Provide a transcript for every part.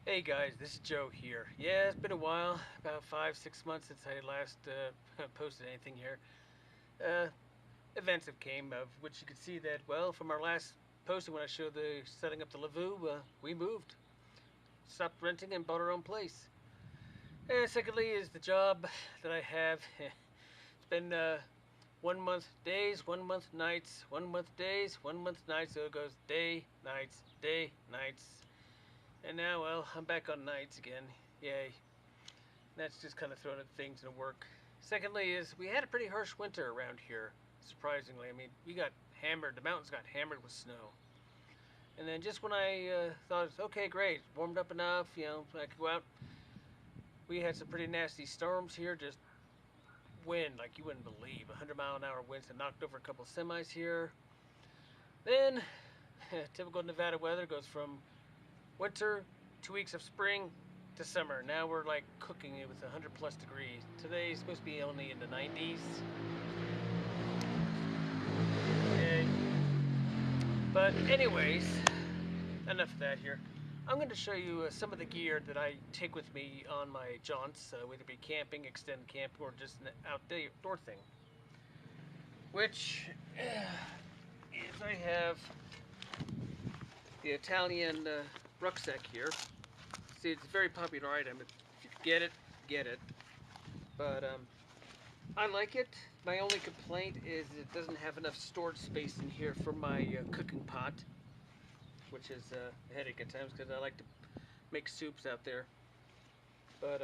Hey guys, this is Joe here. Yeah, it's been a while, about 5, 6 months since I last posted anything here. Uh, Events have came, of which you can see that, well, from our last posting when I showed the setting up the Lavu, we moved. Stopped renting and bought our own place. And secondly is the job that I have. It's been 1 month days, 1 month nights, 1 month days, 1 month nights, so it goes day, nights. And now, well, I'm back on nights again. Yay. That's just kind of throwing things into work. Secondly, is we had a pretty harsh winter around here. Surprisingly, I mean, we got hammered. The mountains got hammered with snow. And then just when I thought, okay, great, warmed up enough, I could go out. We had some pretty nasty storms here. Just wind like you wouldn't believe. 100-mile-an-hour winds that knocked over a couple semis here. Then, typical Nevada weather goes from winter, 2 weeks of spring, to summer. Now we're like cooking it with 100 plus degrees. Today's supposed to be only in the 90s. And, but anyways, enough of that here. I'm going to show you some of the gear that I take with me on my jaunts, whether it be camping, extended camp, or just an outdoor thing. Which is I have the Italian rucksack here. See, it's a very popular item. If you get it, get it. But I like it. My only complaint is it doesn't have enough storage space in here for my cooking pot, which is a headache at times because I like to make soups out there. But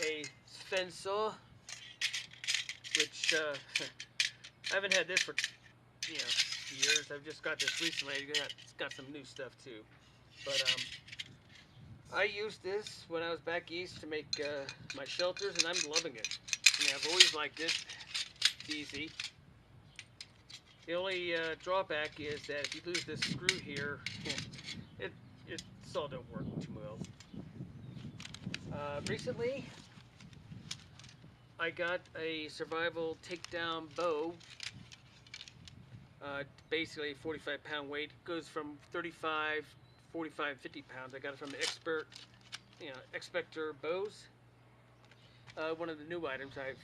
a Sven saw, which I haven't had this for years. I've just got this recently. It's got some new stuff too. But I used this when I was back east to make my shelters, and I'm loving it. I mean, I've always liked it. It's easy. The only drawback is that if you lose this screw here, it all don't work too well. Recently, I got a survival takedown bow. Basically, 45-pound weight. Goes from 35, 45, 50 pounds. I got it from the Expector Bows. One of the new items I've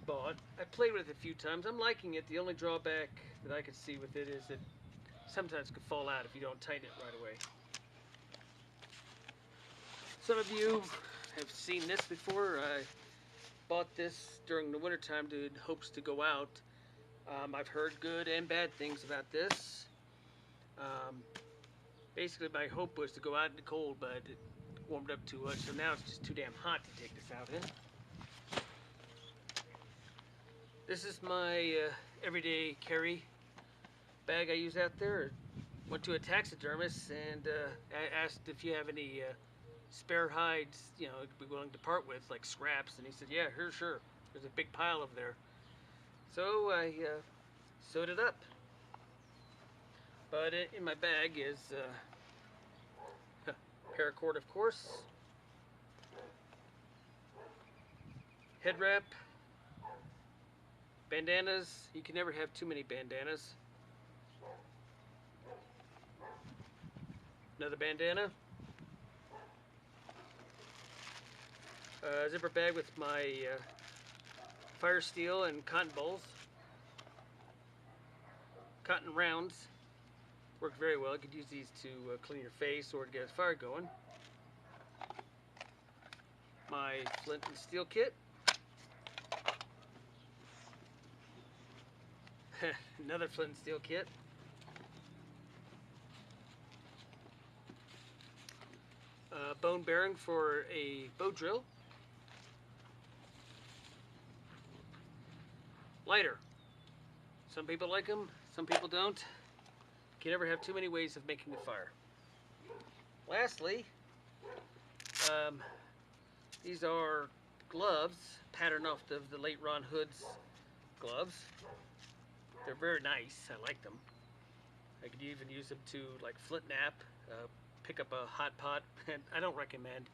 bought. I played with it a few times. I'm liking it. The only drawback that I could see with it is that sometimes it could fall out if you don't tighten it right away. Some of you have seen this before. I bought this during the wintertime in hopes to go out. I've heard good and bad things about this. Basically, my hope was to go out in the cold, but it warmed up too much, so now it's just too damn hot to take this out in. This is my everyday carry bag I use out there. Went to a taxidermist and I asked if you have any spare hides, be willing to part with, like scraps, and he said, yeah, sure. There's a big pile over there. So I sewed it up. But in my bag is paracord, of course, head wrap, bandanas. You can never have too many bandanas. Another bandana. Zipper bag with my fire steel and cotton balls. Cotton rounds. Work very well. You could use these to clean your face or to get a fire going. My flint and steel kit. Another flint and steel kit. Bone bearing for a bow drill. Lighter. Some people like them, some people don't. You can never have too many ways of making a fire. Lastly, these are gloves, patterned off of the late Ron Hood's gloves. They're very nice. I like them. I could even use them to like flint nap, pick up a hot pot. And I don't recommend,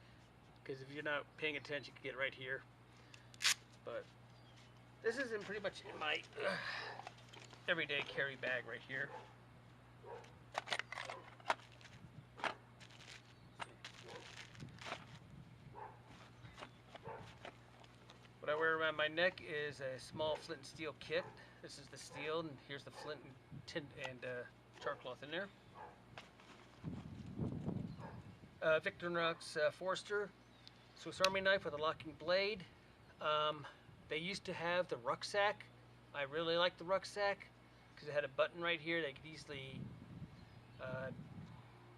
because if you're not paying attention, you can get right here. But this is pretty much in my everyday carry bag right here. around my neck is a small flint and steel kit. This is the steel, and here's the flint and tin and char cloth in there. Victorinox Forester Swiss Army knife with a locking blade. They used to have the rucksack. I really like the rucksack because it had a button right here that could easily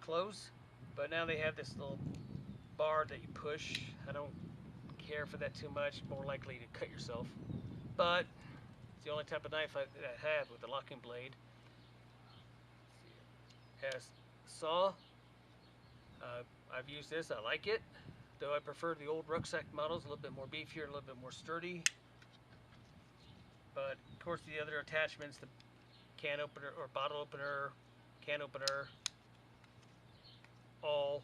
close. But now they have this little bar that you push. I don't care for that too much. More likely to cut yourself. But it's the only type of knife I have with a locking blade. It has saw. I've used this. I like it. Though I prefer the old rucksack models, a little bit more beefier, a little bit more sturdy. But of course the other attachments, the can opener or bottle opener, can opener, awl,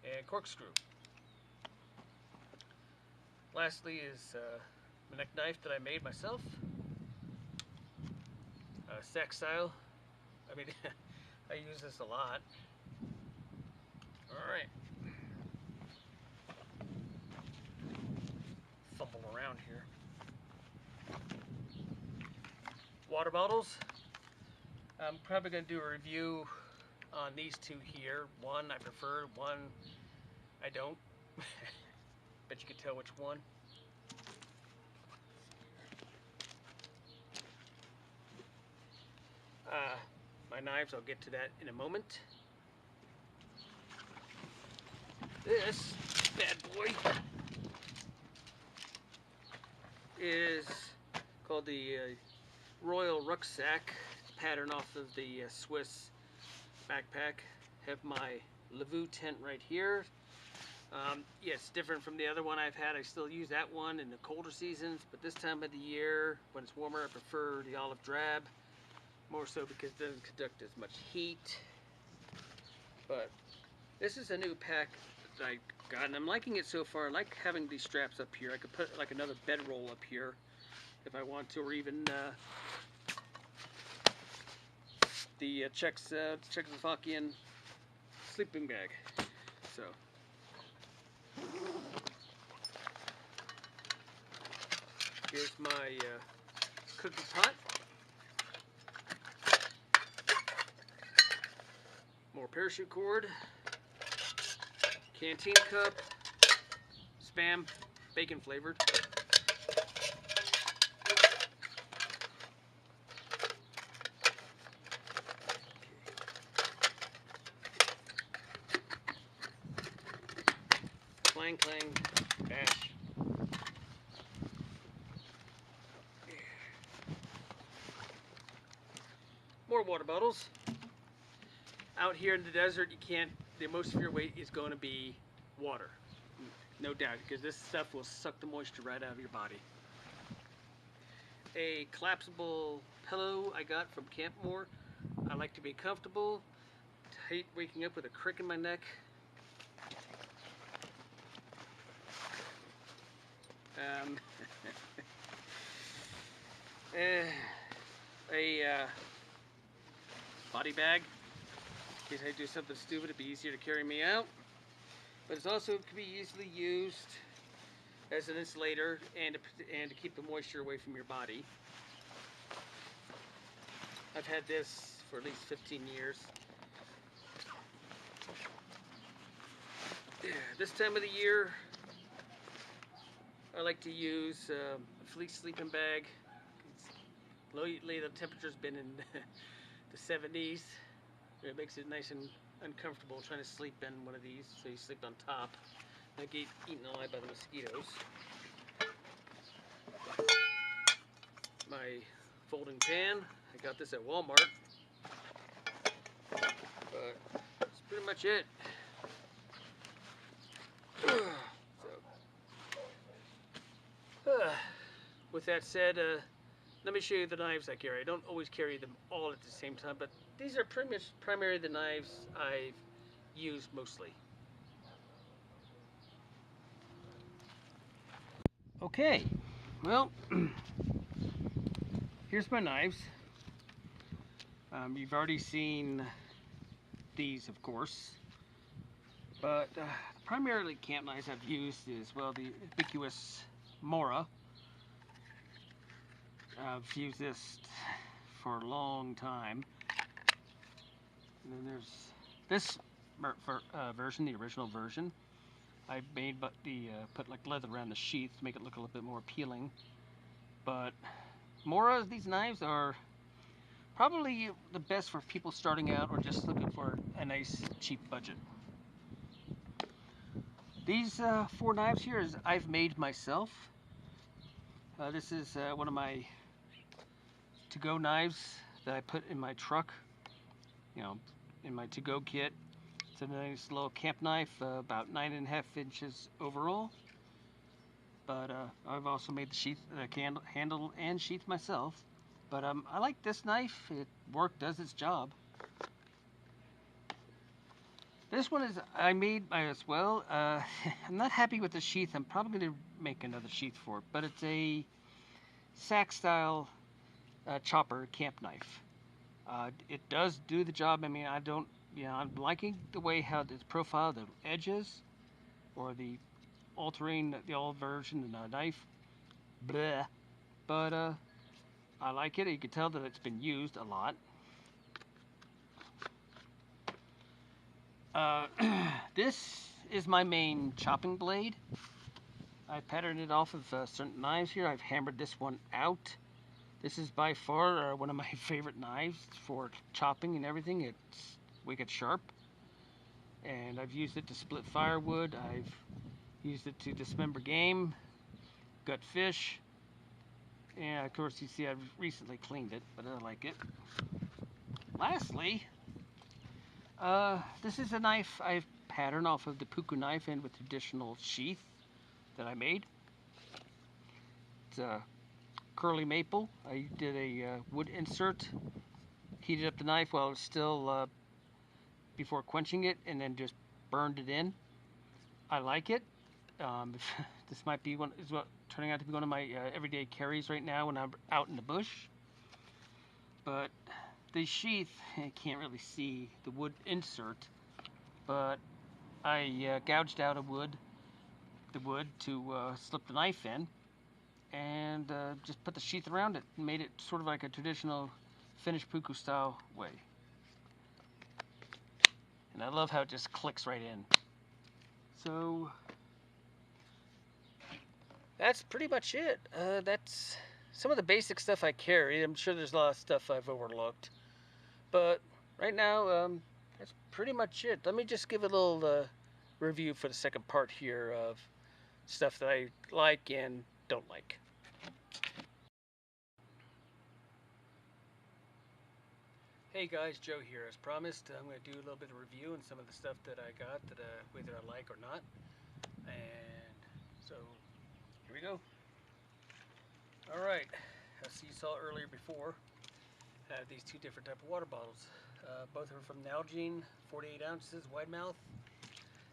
and corkscrew. Lastly is a neck knife that I made myself. Sack style. I mean, I use this a lot. Alright. Fumble around here. Water bottles. I'm probably going to do a review on these two here. One I prefer, one I don't. Bet you could tell which one. My knives, I'll get to that in a moment. This bad boy is called the Royal Rucksack, pattern off of the Swiss backpack. Have my Lavu tent right here. Yeah, it's different from the other one I've had. I still use that one in the colder seasons, but this time of the year, when it's warmer, I prefer the olive drab. More so because it doesn't conduct as much heat. But this is a new pack that I got, and I'm liking it so far. I like having these straps up here. I could put like another bedroll up here if I want to, or even the Czechoslovakian sleeping bag. So. Here's my cookie pot. More parachute cord. Canteen cup. Spam, bacon flavored. Clang, clang, bash. More water bottles. Out here in the desert, you can't, most of your weight is going to be water. No doubt, because this stuff will suck the moisture right out of your body. A collapsible pillow I got from Campmore. I like to be comfortable. I hate waking up with a crick in my neck. A body bag. In case I do something stupid, it'd be easier to carry me out. But it's also can be easily used as an insulator and to keep the moisture away from your body. I've had this for at least 15 years. This time of the year, I like to use a fleece sleeping bag. Lately, the temperature's been in the 70s. It makes it nice and uncomfortable trying to sleep in one of these, so you sleep on top. I get eaten alive by the mosquitoes. My folding pan, I got this at Walmart. But that's pretty much it. With that said, let me show you the knives I carry. I don't always carry them all at the same time, but these are pretty much primarily the knives I've used mostly. Okay, well, here's my knives. You've already seen these, of course, but primarily camp knives I've used is, well, the ubiquitous Mora. I've used this for a long time. And then there's this version, the original version. I made but the put like leather around the sheath to make it look a little bit more appealing. But more of these knives are probably the best for people starting out or just looking for a nice cheap budget. These 4 knives here is I've made myself. This is one of my to-go knives that I put in my truck, you know, in my to-go kit. It's a nice little camp knife, about 9.5 inches overall. But I've also made the sheath, handle and sheath myself. But I like this knife. It does its job. This one is I made by as well. I'm not happy with the sheath. I'm probably going to make another sheath for it. But it's a sack style chopper camp knife. It does do the job. I mean, I'm liking the way how it's profiled, the edges, or the altering the old version of the knife. Bleh. But I like it. You can tell that it's been used a lot. This is my main chopping blade. I patterned it off of certain knives here. I've hammered this one out. This is by far one of my favorite knives for chopping and everything. It's wicked sharp. And I've used it to split firewood. I've used it to dismember game, gut fish. And of course you see I've recently cleaned it, but I like it. Lastly, this is a knife I've patterned off of the puku knife and with traditional sheath that I made. It's a curly maple. I did a wood insert, heated up the knife while it was still before quenching it, and then just burned it in. I like it. This might be turning out to be one of my everyday carries right now when I'm out in the bush. But the sheath, I can't really see the wood insert, but I gouged out the wood to slip the knife in, and just put the sheath around it and made it sort of like a traditional Finnish puku style way. And I love how it just clicks right in. So that's pretty much it. That's some of the basic stuff I carry. I'm sure there's a lot of stuff I've overlooked. But right now, that's pretty much it. Let me just give a little review for the second part here of stuff that I like and don't like. Hey guys, Joe here. As promised, I'm going to do a little bit of review on some of the stuff that I got, that whether I like or not. And so, here we go. Alright, as you saw earlier before, I have these 2 different type of water bottles. Both are from Nalgene, 48 ounces, wide mouth.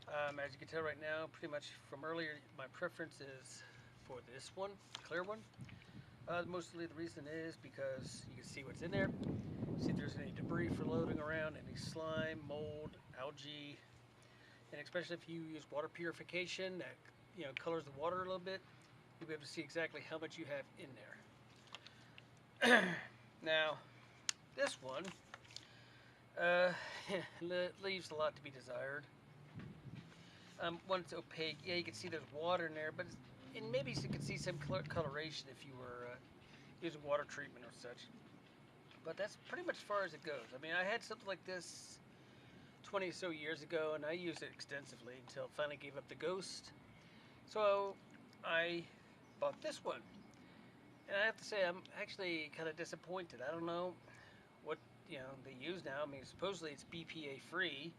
As you can tell right now, pretty much from earlier, my preference is for this one, clear one. Mostly the reason is because you can see what's in there. See if there's any debris floating around, any slime, mold, algae, and especially if you use water purification that colors the water a little bit, you'll be able to see exactly how much you have in there. Now, this one leaves a lot to be desired. When it's opaque, yeah, you can see there's water in there, but and maybe you can see some coloration if you were using water treatment or such. But that's pretty much as far as it goes. I mean, I had something like this 20 or so years ago, and I used it extensively until it finally gave up the ghost. So I bought this one. And I have to say, I'm actually kind of disappointed. I don't know what they use now. I mean, supposedly it's BPA free,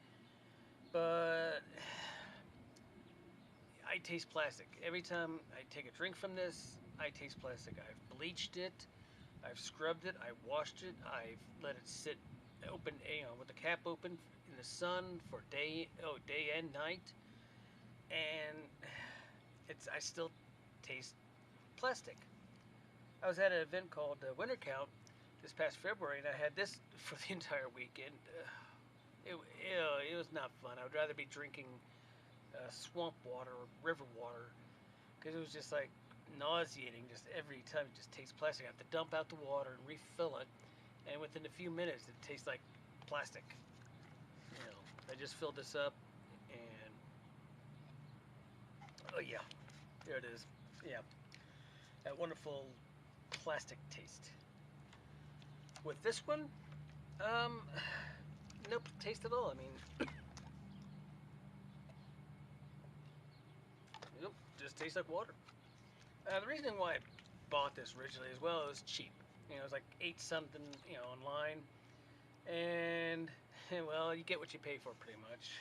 but I taste plastic. Every time I take a drink from this, I taste plastic. I've bleached it, I've scrubbed it, I've washed it, I've let it sit open, with the cap open in the sun for day and night, and I still taste plastic. I was at an event called Winter Count this past February, and I had this for the entire weekend. It was not fun. I would rather be drinking swamp water or river water, because it was just like nauseating. Just every time it just tastes plastic. I have to dump out the water and refill it, and within a few minutes it tastes like plastic. You know, I just filled this up, and oh yeah, there it is. Yeah, that wonderful plastic taste. With this one, um, nope, taste at all. I mean, nope, just tastes like water. The reason why I bought this originally as well, it was cheap. You know, it was like 8 something, you know, online, and well, you get what you pay for pretty much.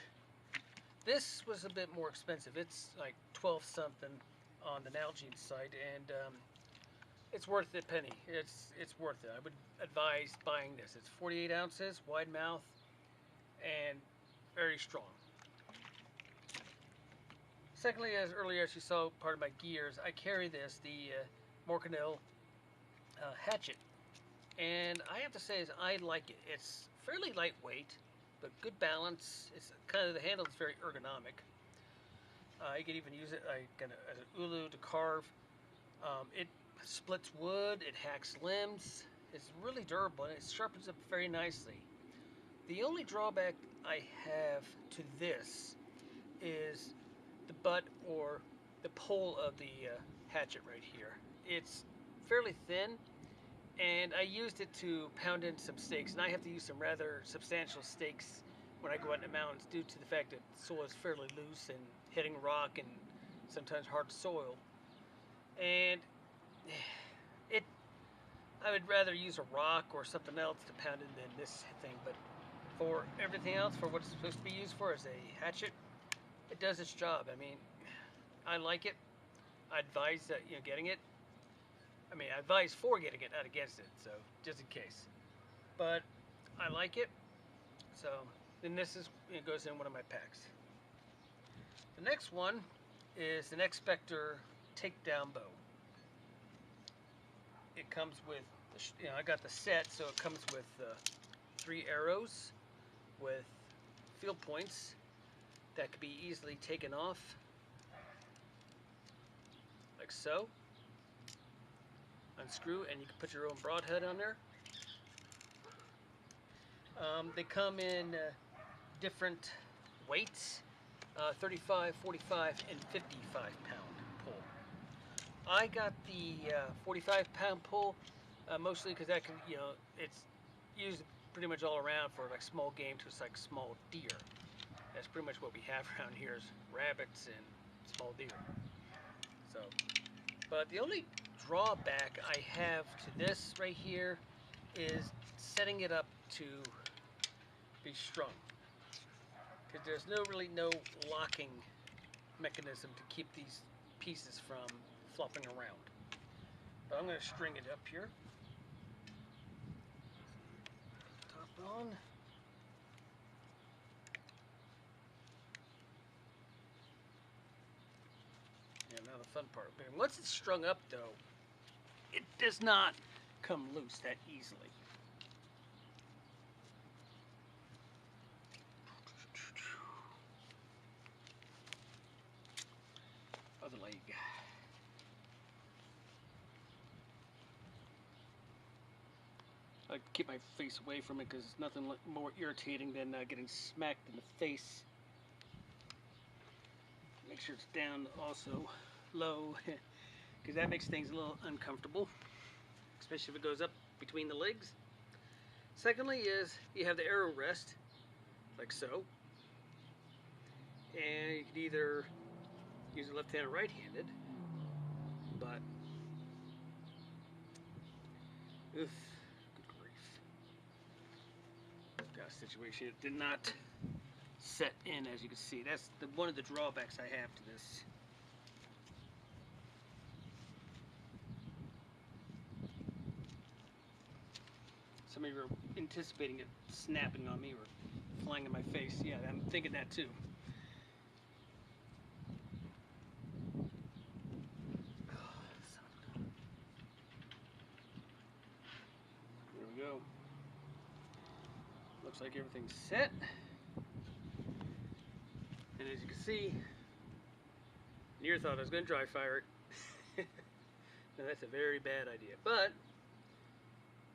This was a bit more expensive. It's like 12 something on the Nalgene site, and it's worth the penny. It's worth it. I would advise buying this. It's 48 ounces, wide mouth, and very strong. Secondly, as earlier as you saw part of my gears, I carry this, the Morcanil hatchet, and I have to say is I like it. It's fairly lightweight, but good balance. It's kind of, the handle is very ergonomic. You can even use it as an ulu to carve. It splits wood, it hacks limbs. It's really durable and it sharpens up very nicely. The only drawback I have to this is the butt or the pole of the hatchet right here. It's fairly thin, and I used it to pound in some stakes, and I have to use some rather substantial stakes when I go out in the mountains due to the fact that the soil is fairly loose and hitting rock and sometimes hard soil. And it, I would rather use a rock or something else to pound in than this thing, but for everything else, for what it's supposed to be used for as a hatchet, it does its job. I mean, I like it. I advise that, you know, getting it. I mean, I advise for getting it, not against it, so just in case. But I like it, so then this is, it goes in one of my packs. The next one is an X-Spectre takedown bow. It comes with, you know, I got the set, so it comes with 3 arrows with field points that could be easily taken off, like so. Unscrew, and you can put your own broadhead on there. They come in different weights, 35, 45, and 55 pound pull. I got the 45 pound pull mostly because that can, you know, it's used pretty much all around for like small game to like small deer. That's pretty much what we have around here is rabbits and small deer. So, but the only drawback I have to this right here is setting it up to be strung, because there's no locking mechanism to keep these pieces from flopping around. But I'm going to string it up here. Top on. Yeah, now the fun part. Once it's strung up though, it does not come loose that easily. Other leg. I keep my face away from it because it's nothing more irritating than getting smacked in the face. Make sure it's down also low, because that makes things a little uncomfortable, especially if it goes up between the legs. Secondly is you have the arrow rest, like so, and you can either use it left-handed or right-handed, but oof, good grief. Got a situation, it did not set in, as you can see. That's one of the drawbacks I have to this. Some of you are anticipating it snapping on me or flying in my face. Yeah, I'm thinking that too. There we go. Looks like everything's set. And as you can see, near thought I was going to dry fire it. Now that's a very bad idea. But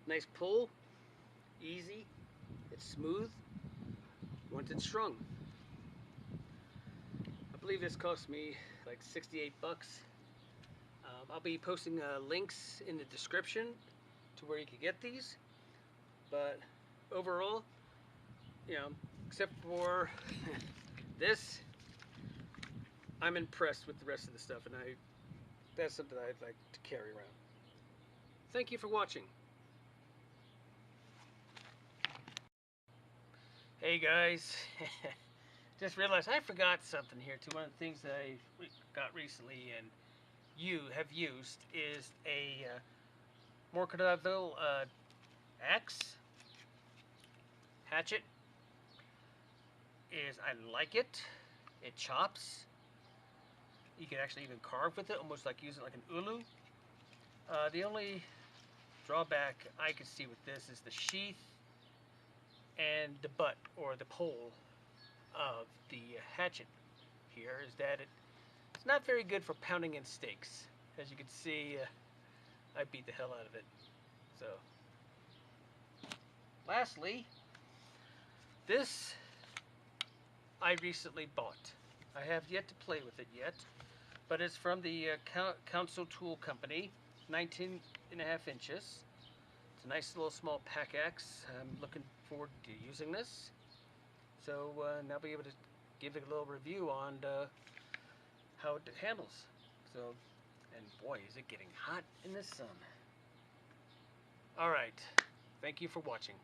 nice pull, easy, it's smooth once it's strung. I believe this cost me like 68 bucks. I'll be posting links in the description to where you can get these. But overall, you know, except for this, I'm impressed with the rest of the stuff, and that's something I'd like to carry around. Thank you for watching. Hey guys, just realized I forgot something here too. One of the things that I got recently and you have used is a Morcardaville axe hatchet. I like it. It chops. You can actually even carve with it, almost like using it like an ulu. The only drawback I could see with this is the sheath and the butt or the pole of the hatchet here is that it's not very good for pounding in steaks. As you can see, I beat the hell out of it. So, lastly, this I recently bought. I have yet to play with it yet, but it's from the Council Tool Company, 19.5 inches. It's a nice little small pack axe. I'm looking forward to using this. So now I'll be able to give it a little review on how it handles. So, and boy, is it getting hot in the sun. All right. Thank you for watching.